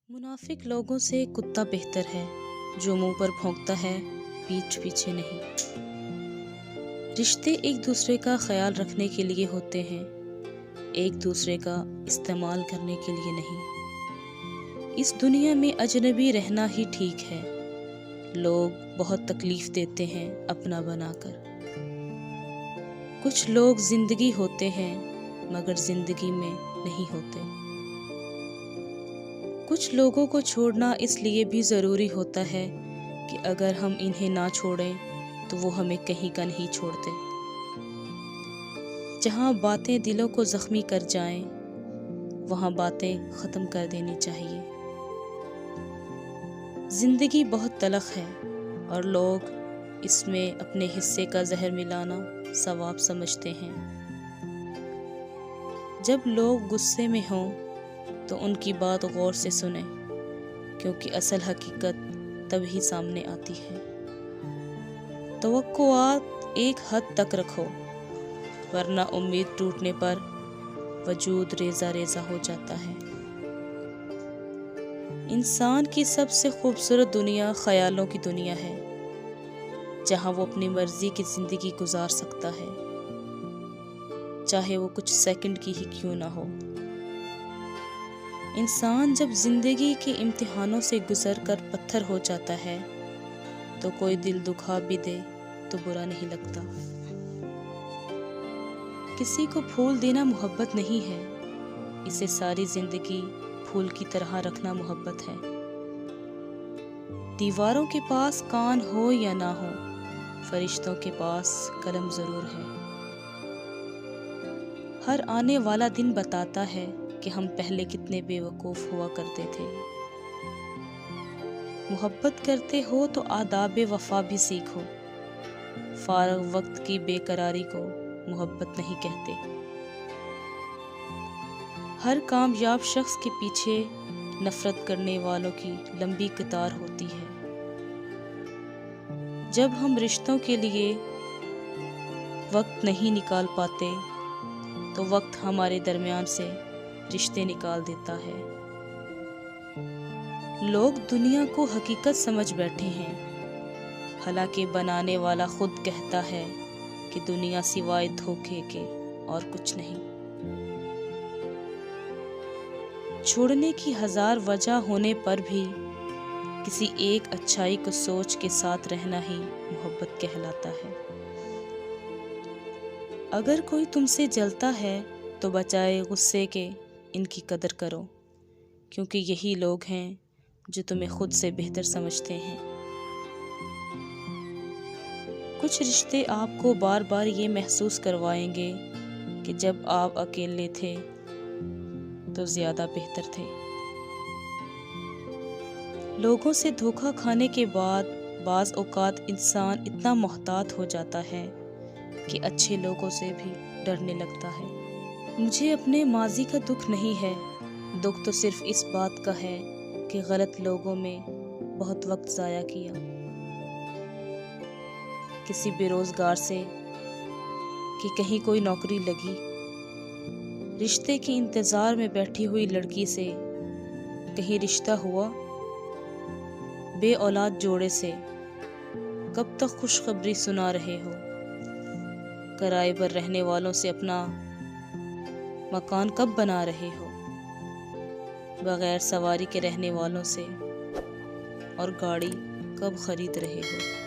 मुनाफिक लोगों से कुत्ता बेहतर है, जो मुंह पर भौंकता है, पीठ पीछे नहीं। रिश्ते एक दूसरे का ख्याल रखने के लिए होते हैं, एक दूसरे का इस्तेमाल करने के लिए नहीं। इस दुनिया में अजनबी रहना ही ठीक है। लोग बहुत तकलीफ देते हैं अपना बनाकर। कुछ लोग जिंदगी होते हैं मगर जिंदगी में नहीं होते। कुछ लोगों को छोड़ना इसलिए भी ज़रूरी होता है कि अगर हम इन्हें ना छोड़ें तो वो हमें कहीं का नहीं छोड़ते। जहाँ बातें दिलों को ज़ख्मी कर जाएं, वहाँ बातें ख़त्म कर देनी चाहिए। ज़िंदगी बहुत तलख़ है और लोग इसमें अपने हिस्से का जहर मिलाना सवाब समझते हैं। जब लोग गुस्से में हों तो उनकी बात गौर से सुने, क्योंकि असल हकीकत तभी सामने आती है। तवक्कुआत एक हद तक रखो, वरना उम्मीद टूटने पर वजूद रेजा रेजा हो जाता है। इंसान की सबसे खूबसूरत दुनिया ख्यालों की दुनिया है, जहाँ वो अपनी मर्जी की जिंदगी गुजार सकता है, चाहे वो कुछ सेकंड की ही क्यों ना हो। इंसान जब जिंदगी के इम्तिहानों से गुजर कर पत्थर हो जाता है तो कोई दिल दुखा भी दे तो बुरा नहीं लगता। किसी को फूल देना मोहब्बत नहीं है, इसे सारी जिंदगी फूल की तरह रखना मोहब्बत है। दीवारों के पास कान हो या ना हो, फरिश्तों के पास कलम जरूर है। हर आने वाला दिन बताता है कि हम पहले कितने बेवकूफ़ हुआ करते थे। मोहब्बत करते हो तो आदाब वफा भी सीखो। फारग वक्त की बेकरारी को मोहब्बत नहीं कहते। हर कामयाब शख्स के पीछे नफरत करने वालों की लंबी कतार होती है। जब हम रिश्तों के लिए वक्त नहीं निकाल पाते तो वक्त हमारे दरमियान से रिश्ते निकाल देता है। लोग दुनिया को हकीकत समझ बैठे हैं, हालांकि बनाने वाला खुद कहता है कि दुनिया सिवाय धोखे के और कुछ नहीं। छोड़ने की हजार वजह होने पर भी किसी एक अच्छाई को सोच के साथ रहना ही मोहब्बत कहलाता है। अगर कोई तुमसे जलता है तो बजाय गुस्से के इनकी कदर करो, क्योंकि यही लोग हैं जो तुम्हें खुद से बेहतर समझते हैं। कुछ रिश्ते आपको बार बार ये महसूस करवाएंगे कि जब आप अकेले थे तो ज्यादा बेहतर थे। लोगों से धोखा खाने के बाद बाज़ औक़ात इंसान इतना मोहतात हो जाता है कि अच्छे लोगों से भी डरने लगता है। मुझे अपने माजी का दुख नहीं है, दुख तो सिर्फ इस बात का है कि गलत लोगों में बहुत वक्त ज़ाया किया। किसी बेरोजगार से कि कहीं कोई नौकरी लगी, रिश्ते के इंतज़ार में बैठी हुई लड़की से कहीं रिश्ता हुआ, बे औलाद जोड़े से कब तक खुशखबरी सुना रहे हो, किराए पर रहने वालों से अपना मकान कब बना रहे हो, बगैर सवारी के रहने वालों से और गाड़ी कब खरीद रहे हो।